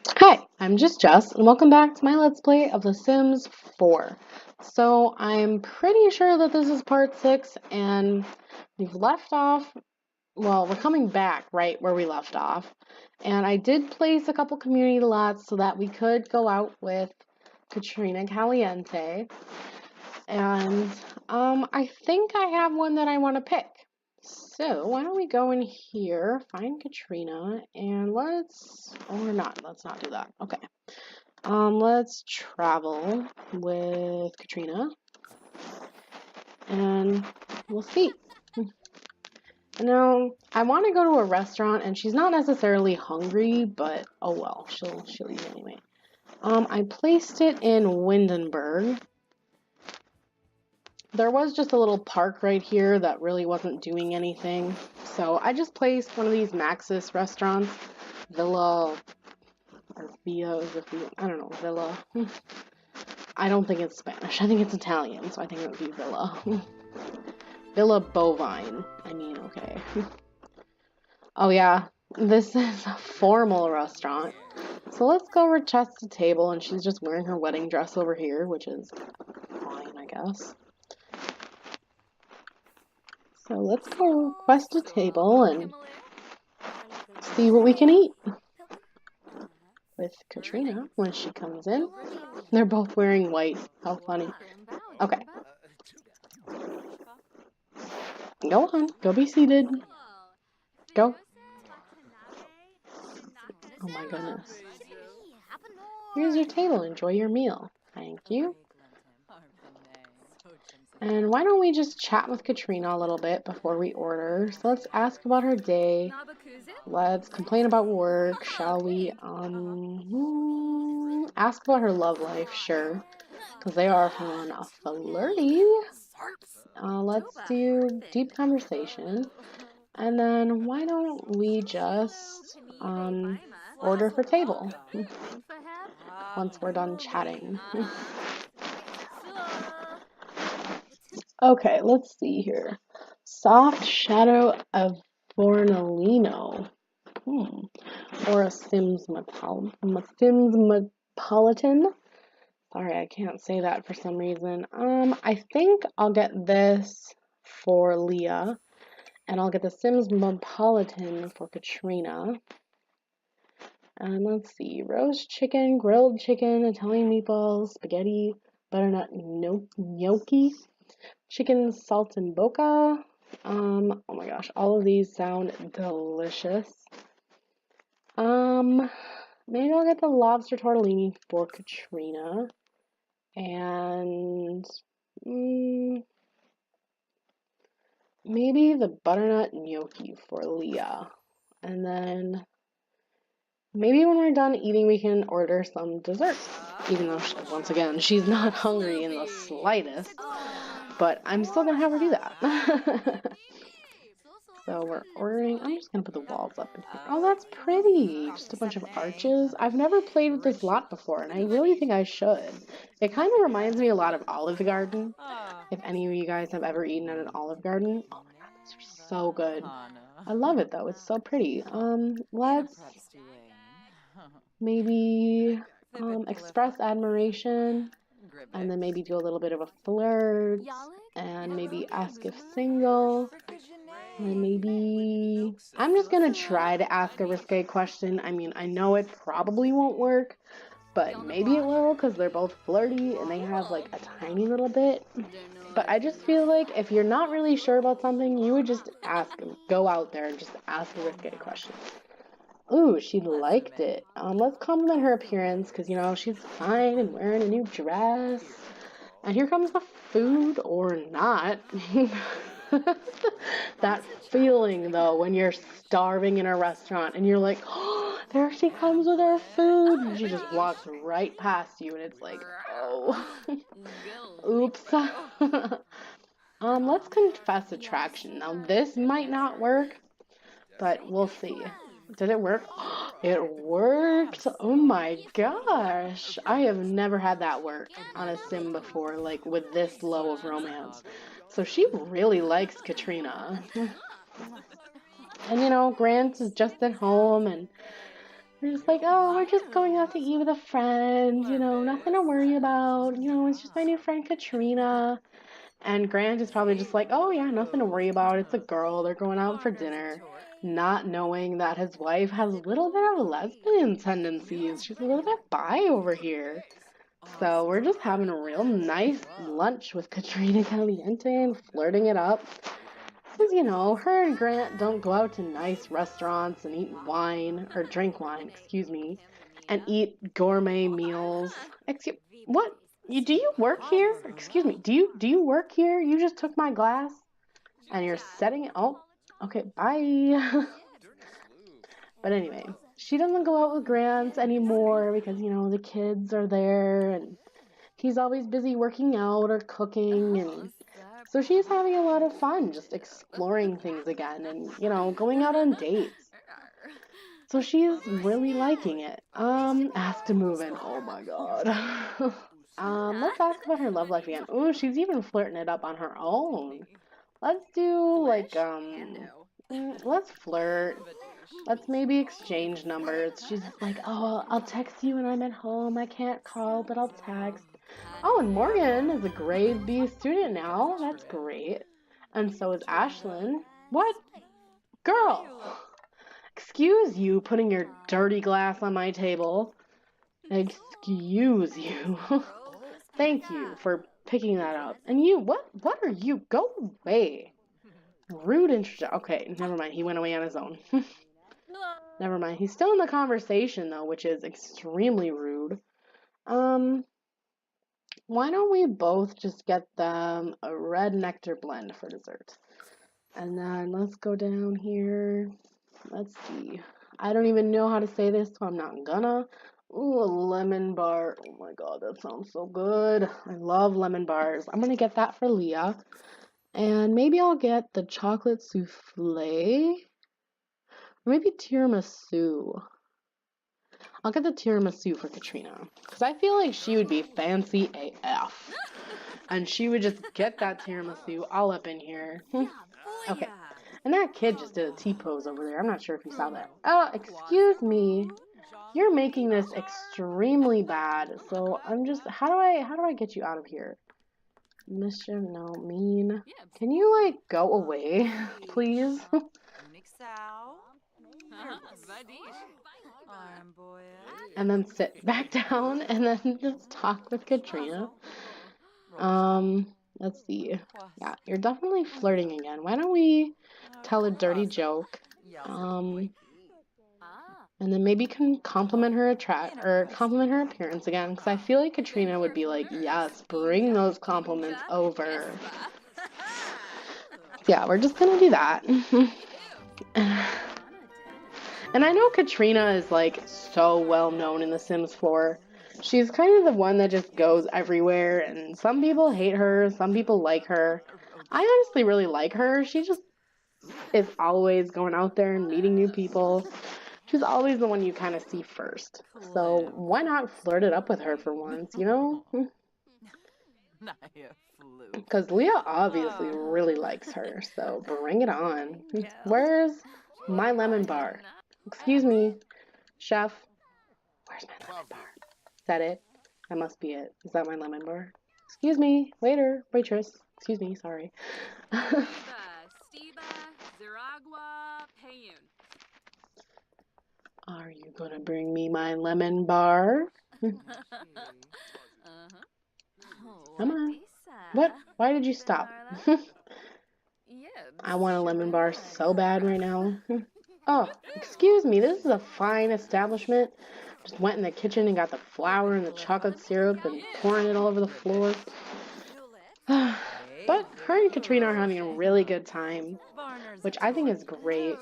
Hi, I'm just Jess, and welcome back to my Let's Play of The Sims 4. So, I'm pretty sure that this is part 6, and we've left off, well, we're coming back right where we left off. And I did place a couple community lots so that we could go out with Katrina Caliente. And, I think I have one that I want to pick. So, why don't we go in here, find Katrina, and let's not do that. Okay. Let's travel with Katrina and we'll see. Now, I want to go to a restaurant and she's not necessarily hungry, but oh well, she'll eat anyway. I placed it in Windenburg. There was just a little park right here that really wasn't doing anything. So I just placed one of these Maxis restaurants. Villa or Via, I don't know, Villa. I don't think it's Spanish. I think it's Italian, so I think it would be Villa. Villa Bovine. I mean, okay. Oh yeah, this is a formal restaurant. So let's go request a table, and she's just wearing her wedding dress over here, which is fine, I guess. So let's go request a table and see what we can eat with Katrina when she comes in. They're both wearing white. How funny. Okay. Go on. Go be seated. Go. Oh my goodness. Here's your table. Enjoy your meal. Thank you. And why don't we just chat with Katrina a little bit before we order? So let's ask about her day. Let's complain about work, shall we? Ask about her love life, sure. Because they are fun, flirty. Let's do deep conversation. And then why don't we just order for table once we're done chatting. Okay, let's see here. Soft Shadow of Fornalino. Or a Sims Simsmopolitan. Sorry, I can't say that for some reason. I think I'll get this for Leah. And I'll get the Simsmopolitan for Katrina. And let's see. Roast chicken, grilled chicken, Italian meatballs, spaghetti, butternut gnocchi, chicken saltimbocca. Oh my gosh, all of these sound delicious. Maybe I'll get the lobster tortellini for Katrina. And maybe the butternut gnocchi for Leah. And then maybe when we're done eating, we can order some dessert. Even though, once again, she's not hungry in the slightest. But I'm still going to have her do that. So we're ordering. I'm just going to put the walls up in here. Oh, that's pretty. Just a bunch of arches. I've never played with this lot before, and I really think I should. It kind of reminds me a lot of Olive Garden. If any of you guys have ever eaten at an Olive Garden. Oh my god, these are so good. I love it, though. It's so pretty. Let's maybe express admiration. And then maybe do a little bit of a flirt. And maybe ask if single. And maybe I'm just gonna try to ask a risque question. I mean, I know it probably won't work, but maybe it will because they're both flirty and they have like a tiny little bit. But I just feel like if you're not really sure about something, you would just go out there and just ask a risque question. Ooh, she liked it. Let's compliment her appearance because, you know, she's fine and wearing a new dress. And here comes the food, or not. That feeling, though, when you're starving in a restaurant and you're like, oh, there she comes with her food. And she just walks right past you and it's like, oh, oops. Let's confess attraction. Now, this might not work, but we'll see. Did it work? It worked! Oh my gosh! I have never had that work on a sim before, like with this low of romance. So she really likes Katrina. And you know, Grant is just at home and We're just like, oh, we're just going out to eat with a friend, you know, nothing to worry about. You know, it's just my new friend Katrina. And Grant is probably just like, oh yeah, nothing to worry about. It's a girl. They're going out for dinner. Not knowing that his wife has a little bit of lesbian tendencies. She's a little bit bi over here. So we're just having a real nice lunch with Katrina Caliente and flirting it up. Because, you know, her and Grant don't go out to nice restaurants and eat wine, or drink wine, excuse me, and eat gourmet meals. What? Do you work here? Excuse me, do you work here? You just took my glass and you're setting it. Oh, okay, bye. But anyway, she doesn't go out with Grant anymore because, you know, the kids are there and he's always busy working out or cooking, and so she's having a lot of fun just exploring things again and, you know, going out on dates. So she's really liking it. Ask to move in. Oh my god. Let's ask about her love life again. Ooh, she's even flirting it up on her own. Let's do like let's flirt. Let's maybe exchange numbers. She's like, oh, I'll text you when I'm at home. I can't call, but I'll text. Oh, and Morgan is a grade B student now. That's great. And so is Ashlyn. What? Girl! Excuse you putting your dirty glass on my table. Excuse you. Thank you for picking that up. And you, what are you? Go away. Rude introduction. Okay, never mind. He went away on his own. Never mind. He's still in the conversation, though, which is extremely rude. Why don't we both just get them a red nectar blend for dessert? And then let's go down here. Let's see. I don't even know how to say this, so I'm not gonna. Ooh, a lemon bar. Oh my god, that sounds so good. I love lemon bars. I'm gonna get that for Leah. And maybe I'll get the chocolate souffle. Or maybe tiramisu. I'll get the tiramisu for Katrina. Because I feel like she would be fancy AF. And she would just get that tiramisu all up in here. Okay. And that kid just did a T-pose over there. I'm not sure if you saw that. Oh, excuse me. You're making this extremely bad. So I'm just, how do I get you out of here? Mischief, no, mean. Can you, like, go away, please? And then sit back down and then just talk with Katrina. Let's see. Yeah, you're definitely flirting again. Why don't we tell a dirty joke? And then maybe can compliment her appearance again, because I feel like Katrina would be like, yes, bring those compliments over. Yeah, we're just gonna do that. And I know Katrina is like so well known in The Sims 4. She's kind of the one that just goes everywhere, and some people hate her, some people like her. I honestly really like her. She just is always going out there and meeting new people. She's always the one you kind of see first. So why not flirt it up with her for once, you know? Because Leah obviously really likes her, so bring it on. Where's my lemon bar? Excuse me, chef. Where's my lemon bar? Is that it? That must be it. Is that my lemon bar? Excuse me, waiter, waitress. Excuse me, sorry. Are you gonna bring me my lemon bar? Come on. What? Why did you stop? I want a lemon bar so bad right now. Oh, excuse me, this is a fine establishment. Just went in the kitchen and got the flour and the chocolate syrup and pouring it all over the floor. But her and Katrina are having a really good time, which I think is great.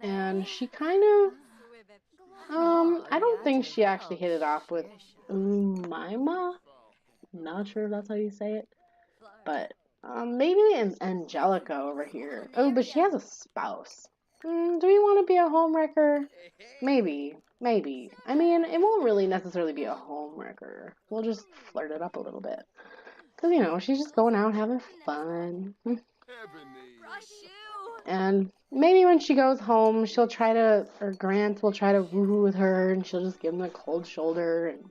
And she kind of, I don't think she actually hit it off with Umaima. Not sure if that's how you say it. But maybe Angelica over here. Oh, but she has a spouse. Do we want to be a homewrecker? Maybe. I mean, it won't really necessarily be a homewrecker. We'll just flirt it up a little bit. Because, you know, she's just going out having fun. And maybe when she goes home, she'll try to, or Grant will try to woo with her, and she'll just give him a cold shoulder, and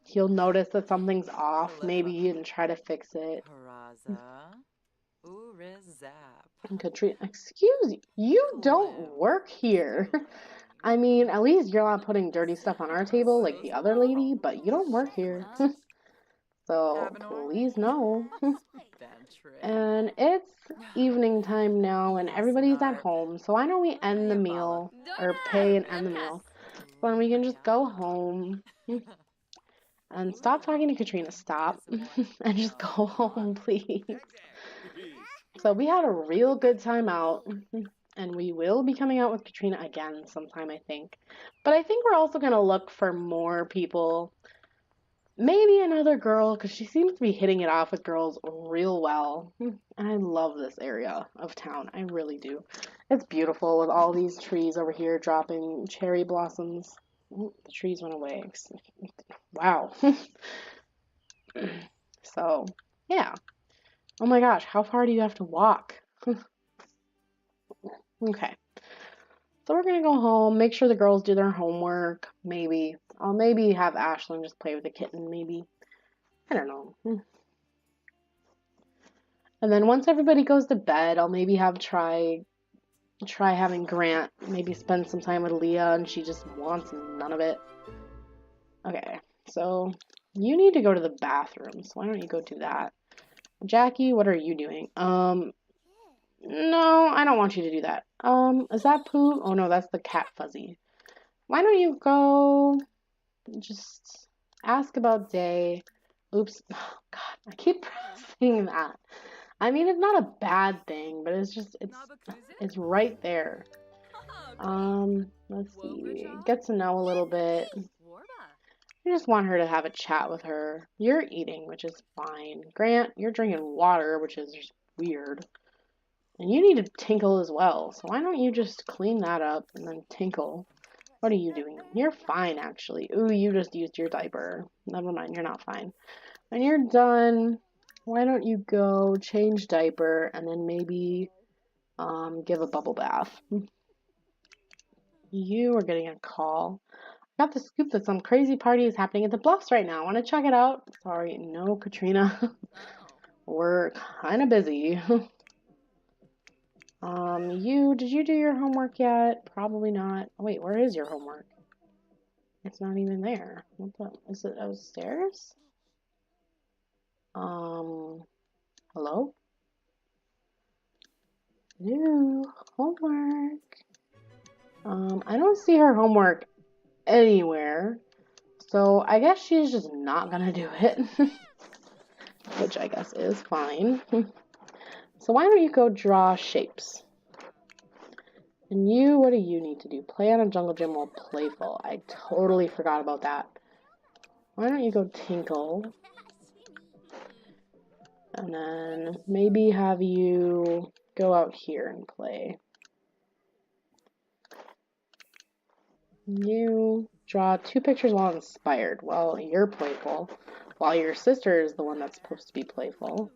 he'll notice that something's off, maybe, and try to fix it. And Katrina, excuse you, you don't work here. I mean, at least you're not putting dirty stuff on our table like the other lady, but you don't work here. So, please no. And it's evening time now, and everybody's at home, so why don't we end the meal, or pay and end the meal, so then we can just go home. And stop talking to Katrina, stop, and just go home, please. So we had a real good time out, and we will be coming out with Katrina again sometime, I think. But I think we're also going to look for more people. Maybe another girl, because she seems to be hitting it off with girls real well. And I love this area of town. I really do. It's beautiful with all these trees over here dropping cherry blossoms. Ooh, the trees went away. Wow. So, yeah. Oh my gosh, how far do you have to walk? Okay. So we're going to go home, make sure the girls do their homework, maybe. I'll maybe have Ashlyn just play with the kitten, maybe. I don't know. And then once everybody goes to bed, I'll maybe have try having Grant maybe spend some time with Leah, and she just wants none of it. Okay, so you need to go to the bathroom, so why don't you go do that? Jackie, what are you doing? No, I don't want you to do that. Is that Pooh? Oh no, that's the cat Fuzzy. Why don't you go just ask about Day? Oops. Oh god, I keep pressing that. I mean, it's not a bad thing, but it's just, it's right there. Let's see. Get to know a little bit. I just want her to have a chat with her. You're eating, which is fine. Grant, you're drinking water, which is just weird. And you need to tinkle as well, so why don't you just clean that up and then tinkle? What are you doing? You're fine, actually. Ooh, you just used your diaper. Never mind, you're not fine. When you're done, why don't you go change diaper and then maybe give a bubble bath. You are getting a call. I got the scoop that some crazy party is happening at the Bluffs right now. Want to check it out? Sorry, no, Katrina. We're kind of busy. Did you do your homework yet? Probably not. Oh, wait, where is your homework? It's not even there. Is it upstairs? Hello? New homework. I don't see her homework anywhere. So I guess she's just not gonna do it. Which I guess is fine. So why don't you go draw shapes? And you, what do you need to do? Play on a jungle gym while playful. I totally forgot about that. Why don't you go tinkle? And then maybe have you go out here and play. You draw 2 pictures while inspired. Well, you're playful, while your sister is the one that's supposed to be playful.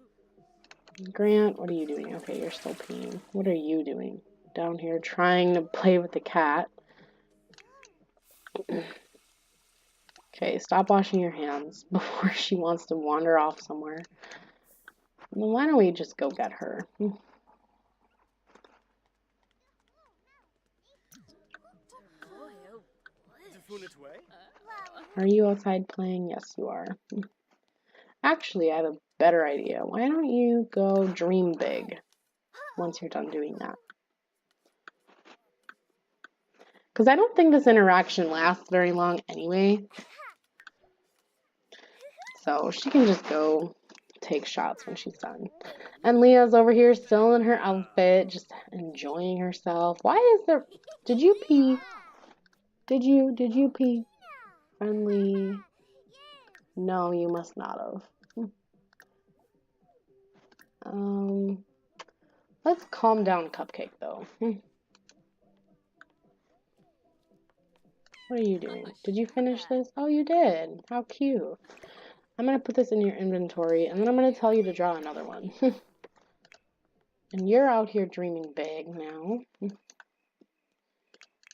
Grant, what are you doing? Okay, you're still peeing. What are you doing? Down here trying to play with the cat. Okay, stop washing your hands before she wants to wander off somewhere. And then why don't we just go get her? Are you outside playing? Yes, you are. Actually, I have a better idea. Why don't you go dream big once you're done doing that? Because I don't think this interaction lasts very long anyway. So she can just go take shots when she's done. And Leah's over here still in her outfit, just enjoying herself. Why is there... Did you pee? Did you pee? Friendly. No, you must not have. Let's calm down Cupcake, though. What are you doing? Did you finish this? Oh, you did. How cute. I'm going to put this in your inventory, and then I'm going to tell you to draw another one. And you're out here dreaming big now.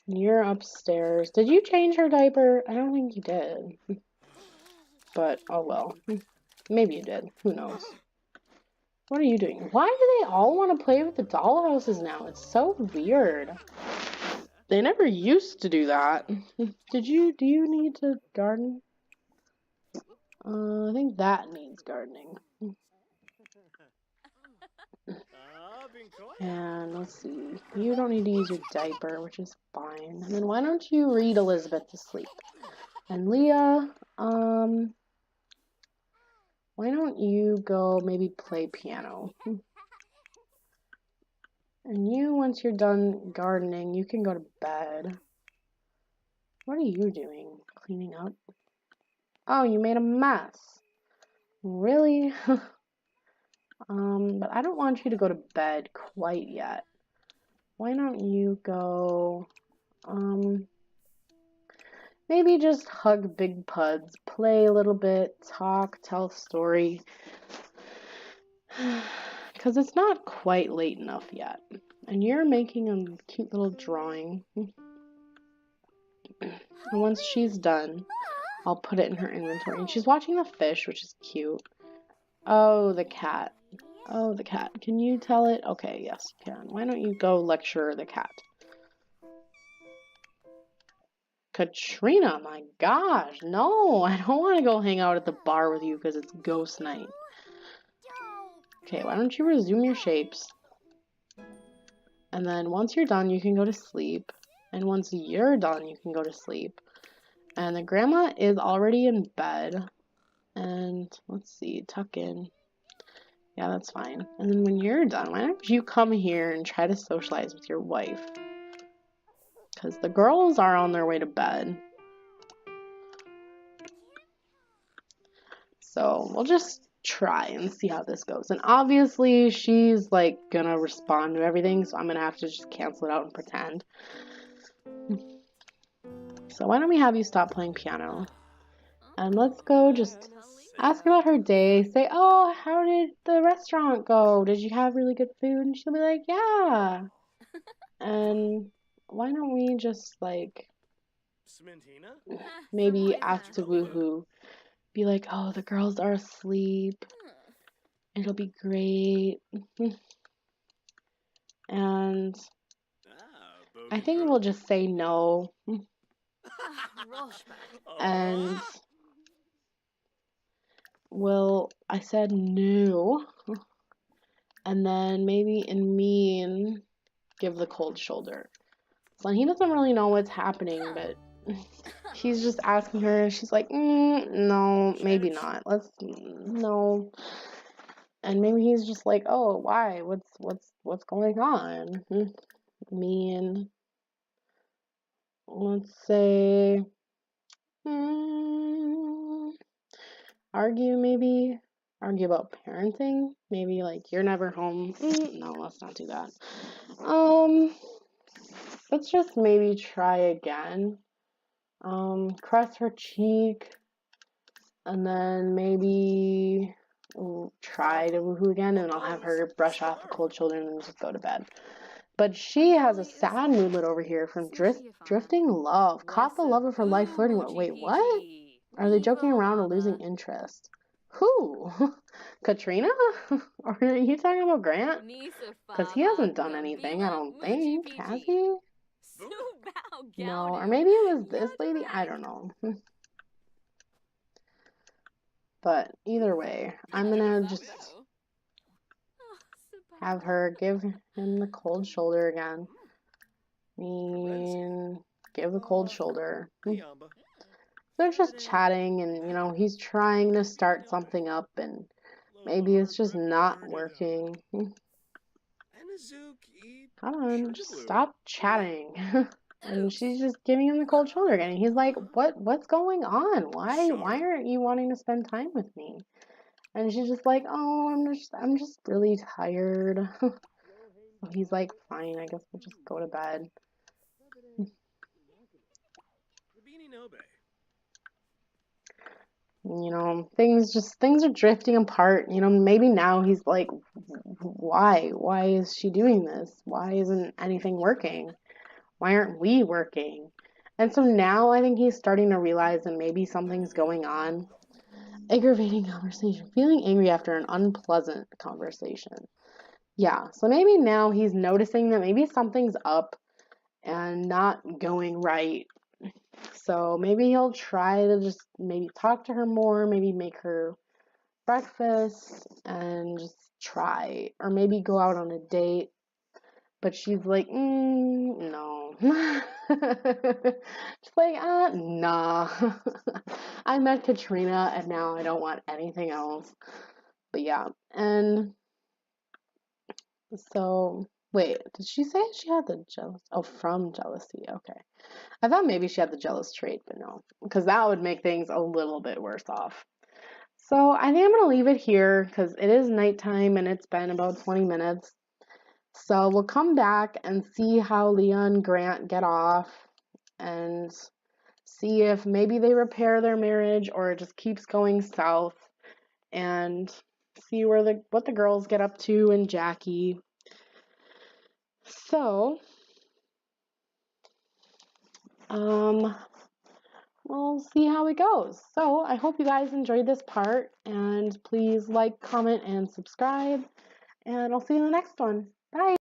You're upstairs. Did you change her diaper? I don't think you did. But, oh well. Maybe you did. Who knows? What are you doing? Why do they all want to play with the dollhouses now? It's so weird. They never used to do that. Do you need to garden? I think that needs gardening. And let's see. You don't need to use your diaper, which is fine. And then why don't you read Elizabeth to sleep? And Leah, why don't you go maybe play piano? And you, once you're done gardening, you can go to bed. What are you doing? Cleaning up? Oh, you made a mess. Really? But I don't want you to go to bed quite yet. Why don't you go, maybe just hug Big Puds, play a little bit, talk, tell a story. Because it's not quite late enough yet. And you're making a cute little drawing. And once she's done, I'll put it in her inventory. And she's watching the fish, which is cute. Oh, the cat. Oh, the cat. Can you tell it? Okay, yes, you can. Why don't you go lecture the cat? Katrina, my gosh. No, I don't want to go hang out at the bar with you because it's ghost night. Okay, why don't you resume your shapes? And then once you're done, you can go to sleep. And once you're done, you can go to sleep. And the grandma is already in bed. And let's see, tuck in. Yeah, that's fine. And then when you're done, why don't you come here and try to socialize with your wife? Because the girls are on their way to bed. So we'll just try and see how this goes. And obviously she's like gonna respond to everything, so I'm gonna have to just cancel it out and pretend. So why don't we have you stop playing piano? And let's go just ask about her day. Say, oh, how did the restaurant go? Did you have really good food? And she'll be like, yeah. And why don't we just like maybe ask to woohoo. Be like, oh, the girls are asleep. It'll be great. And I think we'll just say no. And I said no. And then maybe in mean, give the cold shoulder. So he doesn't really know what's happening, but he's just asking her, and she's like, no, maybe not. No. And maybe he's just like, oh, why? What's going on? Mean. Let's say, argue maybe. Argue about parenting. Maybe like, you're never home. No, let's not do that. Let's just maybe try again. Caress her cheek. And then maybe try to woohoo again, and I'll have her brush off the cold shoulder and then just go to bed. But she has a sad moodlet over here from drifting love. Caught the love of her life flirting with. Wait, what? Are they joking around or losing interest? Who? Katrina? Or are you talking about Grant? Because he hasn't done anything, I don't think. Has he? No, or maybe it was this lady? I don't know. But either way, I'm gonna just have her give him the cold shoulder again. Give the cold shoulder. They're just chatting, and, you know, he's trying to start something up, and maybe it's just not working. Come on, just stop chatting. And she's just giving him the cold shoulder again. And he's like, what's going on? Why aren't you wanting to spend time with me? And she's just like, oh, I'm just really tired. So he's like, fine, I guess we'll just go to bed. You know, things are drifting apart. You know, maybe now he's like, why? Why is she doing this? Why isn't anything working? Why aren't we working? And so now I think he's starting to realize that maybe something's going on. Aggravating conversation. Feeling angry after an unpleasant conversation. Yeah, so maybe now he's noticing that maybe something's up and not going right. So maybe he'll try to just maybe talk to her more, maybe make her breakfast and just try. Or maybe go out on a date. But she's like, no. She's like, nah. I met Katrina and now I don't want anything else. But yeah, and so, wait, did she say she had the jealous? Oh, from jealousy. Okay. I thought maybe she had the jealous trait, but no, because that would make things a little bit worse off. So I think I'm going to leave it here because it is nighttime and it's been about 20 minutes. So we'll come back and see how Leah and Grant get off and see if maybe they repair their marriage or it just keeps going south, and see what the girls get up to and Jackie. So, we'll see how it goes. So, I hope you guys enjoyed this part, and please like, comment, and subscribe, and I'll see you in the next one. Bye!